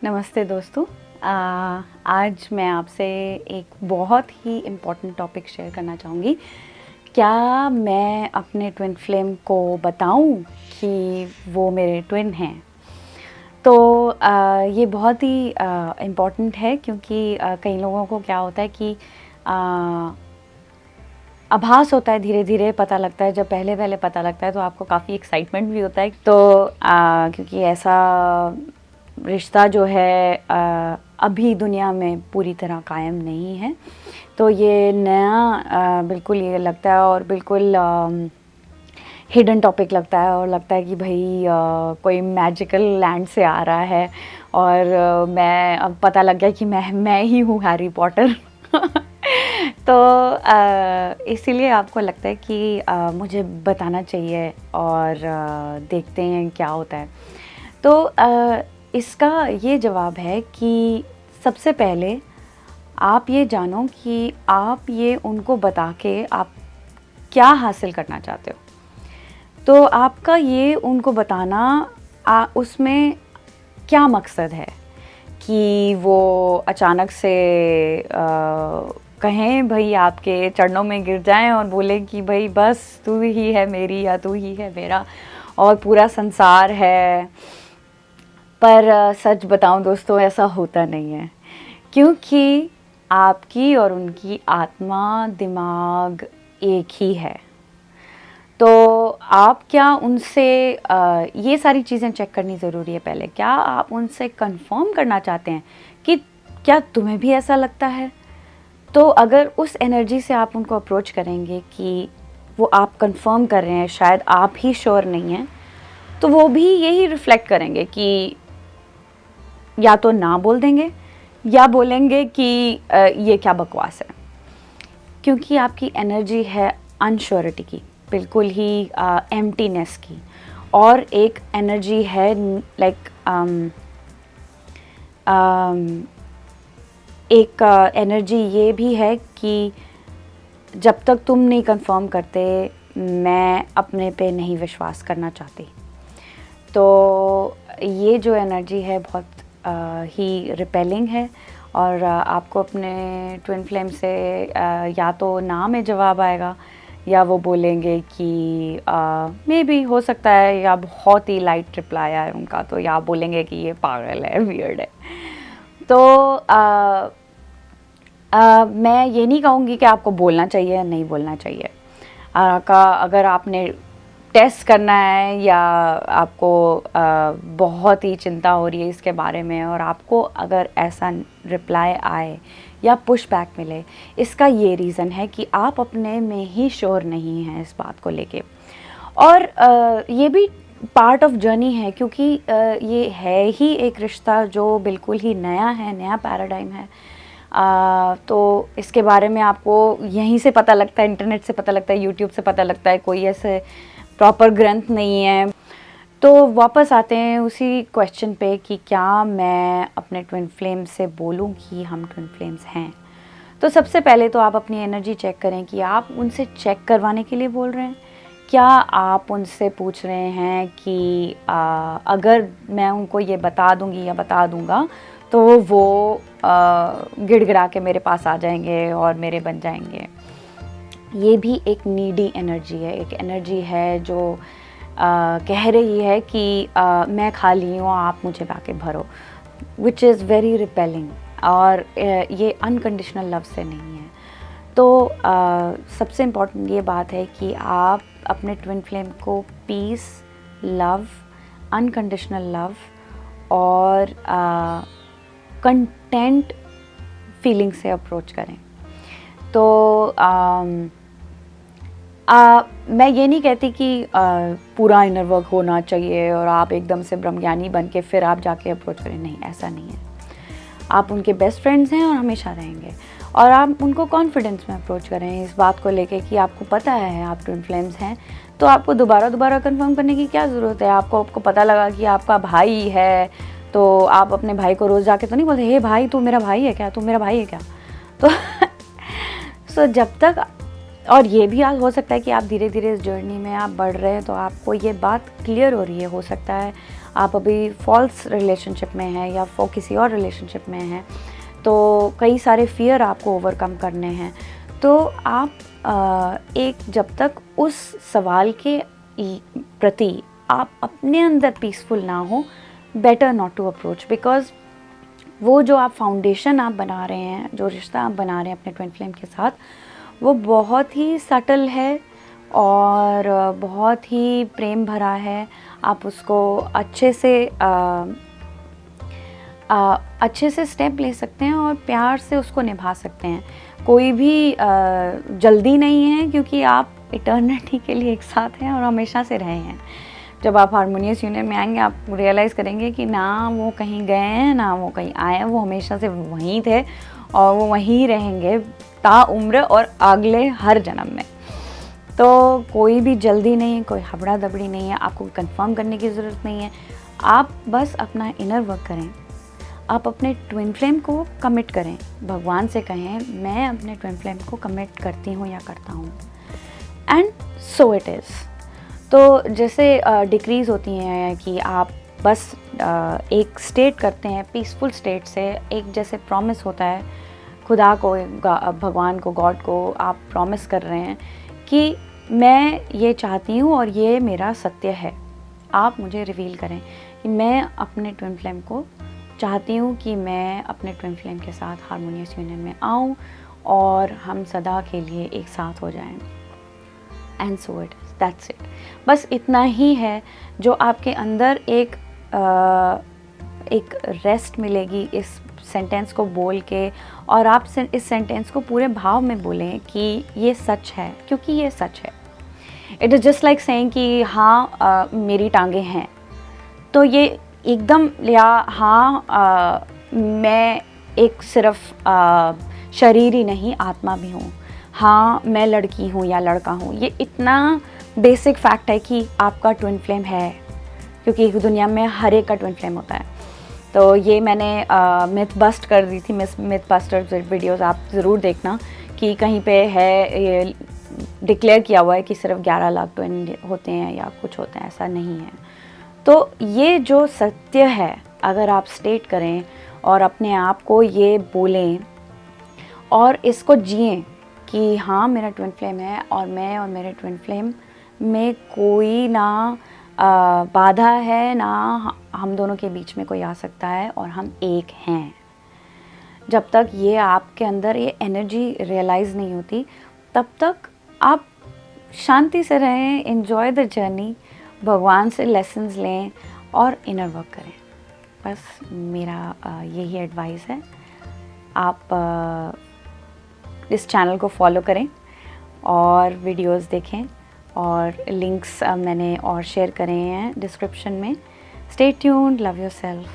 नमस्ते दोस्तों। आज मैं आपसे एक बहुत ही इम्पोर्टेंट टॉपिक शेयर करना चाहूँगी। क्या मैं अपने ट्विन फ्लेम को बताऊँ कि वो मेरे ट्विन हैं? तो ये बहुत ही इम्पोर्टेंट है क्योंकि कई लोगों को क्या होता है कि आभास होता है, धीरे धीरे पता लगता है। जब पहले पता लगता है तो आपको काफ़ी एक्साइटमेंट भी होता है। तो क्योंकि ऐसा रिश्ता जो है अभी दुनिया में पूरी तरह कायम नहीं है, तो ये नया बिल्कुल ये लगता है और बिल्कुल हिडन टॉपिक लगता है और लगता है कि भाई कोई मैजिकल लैंड से आ रहा है और मैं अब पता लग गया कि मैं ही हूँ हैरी पॉटर। तो इसीलिए आपको लगता है कि मुझे बताना चाहिए और देखते हैं क्या होता है। तो इसका ये जवाब है कि सबसे पहले आप ये जानो कि आप ये उनको बता के आप क्या हासिल करना चाहते हो। तो आपका ये उनको बताना उसमें क्या मकसद है कि वो अचानक से कहें भाई आपके चरणों में गिर जाएं और बोले कि भाई बस तू ही है मेरी या तू ही है मेरा और पूरा संसार है। पर सच बताऊं दोस्तों, ऐसा होता नहीं है, क्योंकि आपकी और उनकी आत्मा दिमाग एक ही है। तो आप क्या उनसे ये सारी चीज़ें चेक करनी ज़रूरी है पहले। क्या आप उनसे कंफर्म करना चाहते हैं कि क्या तुम्हें भी ऐसा लगता है? तो अगर उस एनर्जी से आप उनको अप्रोच करेंगे कि वो आप कंफर्म कर रहे हैं, शायद आप ही श्योर नहीं हैं, तो वो भी यही रिफ्लेक्ट करेंगे कि या तो ना बोल देंगे या बोलेंगे कि ये क्या बकवास है। क्योंकि आपकी एनर्जी है अनश्योरिटी की, बिल्कुल ही एम्प्टीनेस की, और एक एनर्जी है लाइक एक एनर्जी ये भी है कि जब तक तुम नहीं कंफर्म करते, मैं अपने पे नहीं विश्वास करना चाहती। तो ये जो एनर्जी है बहुत ही रिपेलिंग है और आपको अपने ट्विन फ्लेम से या तो ना में जवाब आएगा या वो बोलेंगे कि मे बी हो सकता है, या बहुत ही लाइट रिप्लाई आए उनका, तो या बोलेंगे कि ये पागल है, वियर्ड है। तो मैं ये नहीं कहूँगी कि आपको बोलना चाहिए या नहीं बोलना चाहिए। अगर आपने टेस्ट करना है या आपको बहुत ही चिंता हो रही है इसके बारे में और आपको अगर ऐसा रिप्लाई आए या पुश बैक मिले, इसका ये रीज़न है कि आप अपने में ही श्योर नहीं हैं इस बात को लेके। और ये भी पार्ट ऑफ जर्नी है, क्योंकि ये है ही एक रिश्ता जो बिल्कुल ही नया है, नया पैराडाइम है। तो इसके बारे में आपको यहीं से पता लगता है, इंटरनेट से पता लगता है, यूट्यूब से पता लगता है, कोई ऐसे प्रॉपर ग्रंथ नहीं है। तो वापस आते हैं उसी क्वेश्चन पे कि क्या मैं अपने ट्विन फ्लेम से बोलूं कि हम ट्विन फ्लेम्स हैं। तो सबसे पहले तो आप अपनी एनर्जी चेक करें कि आप उनसे चेक करवाने के लिए बोल रहे हैं। क्या आप उनसे पूछ रहे हैं कि अगर मैं उनको ये बता दूंगी या बता दूंगा तो वो गिड़गिड़ा के मेरे पास आ जाएंगे और मेरे बन जाएंगे। ये भी एक नीडी एनर्जी है, एक एनर्जी है जो कह रही है कि मैं खाली हूँ, आप मुझे लाके भरो, विच इज़ वेरी रिपेलिंग। और ये अनकंडीशनल लव से नहीं है। तो सबसे इम्पॉर्टेंट ये बात है कि आप अपने ट्विन फ्लेम को पीस, लव, अनकंडीशनल लव और कंटेंट फीलिंग से अप्रोच करें। तो मैं ये नहीं कहती कि पूरा इनर वर्क होना चाहिए और आप एकदम से ब्रह्मज्ञानी बन के फिर आप जाके अप्रोच करें, नहीं, ऐसा नहीं है। आप उनके बेस्ट फ्रेंड्स हैं और हमेशा रहेंगे, और आप उनको कॉन्फिडेंस में अप्रोच करें इस बात को लेके कि आपको पता है आप ट्विन फ्लेम्स हैं, तो आपको दोबारा कंफर्म करने की क्या ज़रूरत है। आपको पता लगा कि आपका भाई है, तो आप अपने भाई को रोज़ जाके तो नहीं बोलते, हे भाई तू मेरा भाई है क्या, तू मेरा भाई है क्या। तो सो जब तक और ये भी हो सकता है कि आप धीरे धीरे इस जर्नी में आप बढ़ रहे हैं तो आपको ये बात क्लियर हो रही है, हो सकता है आप अभी फॉल्स रिलेशनशिप में हैं या किसी और रिलेशनशिप में हैं, तो कई सारे फियर आपको ओवरकम करने हैं। तो आप एक जब तक उस सवाल के प्रति आप अपने अंदर पीसफुल ना हो, better not to approach, because वो जो आप फाउंडेशन आप बना रहे हैं, जो रिश्ता आप बना रहे हैं अपने ट्विन फ्लेम के साथ, वो बहुत ही सटल है और बहुत ही प्रेम भरा है। आप उसको अच्छे से स्टेप ले सकते हैं और प्यार से उसको निभा सकते हैं। कोई भी जल्दी नहीं है, क्योंकि आप इटर्निटी के लिए एक साथ हैं और हमेशा से रहे हैं। जब आप हारमोनियस यूनियन में आएंगे आप रियलाइज़ करेंगे कि ना वो कहीं गए हैं ना वो कहीं आए हैं, वो हमेशा से वहीं थे और वो वहीं रहेंगे ताउम्र और अगले हर जन्म में। तो कोई भी जल्दी नहीं है, कोई हबड़ा दबड़ी नहीं है, आपको कंफर्म करने की ज़रूरत नहीं है। आप बस अपना इनर वर्क करें, आप अपने ट्विन फ्लेम को कमिट करें, भगवान से कहें मैं अपने ट्विन फ्लेम को कमिट करती हूँ या करता हूँ, एंड सो इट इज़। तो जैसे डिक्रीज़ होती हैं कि आप बस एक स्टेट करते हैं पीसफुल स्टेट से, एक जैसे प्रॉमिस होता है खुदा को, भगवान को, गॉड को आप प्रॉमिस कर रहे हैं कि मैं ये चाहती हूँ और ये मेरा सत्य है, आप मुझे रिवील करें कि मैं अपने ट्विन फ्लेम को चाहती हूँ कि मैं अपने ट्विन फ्लेम के साथ हारमोनियस यूनियन में आऊँ और हम सदा के लिए एक साथ हो जाएं। And so it is, that's it. बस इतना ही है जो आपके अंदर एक रेस्ट मिलेगी इस सेंटेंस को बोल के, और आप इस सेंटेंस को पूरे भाव में बोलें कि ये सच है, क्योंकि ये सच है। It is just like saying कि हाँ मेरी टांगें हैं, तो ये एकदम, या हाँ मैं एक सिर्फ शरीर ही नहीं आत्मा भी हूँ, हाँ मैं लड़की हूँ या लड़का हूँ। ये इतना बेसिक फैक्ट है कि आपका ट्विन फ्लेम है, क्योंकि दुनिया में हर एक का ट्विन फ्लेम होता है। तो ये मैंने मिथ बस्ट कर दी थी, मिथ बस्टर वीडियोज़ आप ज़रूर देखना कि कहीं पे है ये डिक्लेयर किया हुआ है कि सिर्फ 11 लाख ट्विन होते हैं या कुछ होते हैं, ऐसा नहीं है। तो ये जो सत्य है अगर आप स्टेट करें और अपने आप को ये बोलें और इसको जिएं कि हाँ मेरा ट्विन फ्लेम है और मैं और मेरे ट्विन फ्लेम में कोई ना बाधा है, ना हम दोनों के बीच में कोई आ सकता है और हम एक हैं। जब तक ये आपके अंदर ये एनर्जी रियलाइज़ नहीं होती तब तक आप शांति से रहें, एंजॉय द जर्नी, भगवान से लेसन्स लें और इनर वर्क करें। बस मेरा यही एडवाइस है। आप इस चैनल को फॉलो करें और वीडियोस देखें, और लिंक्स मैंने और शेयर करे हैं डिस्क्रिप्शन में। Stay tuned, love yourself.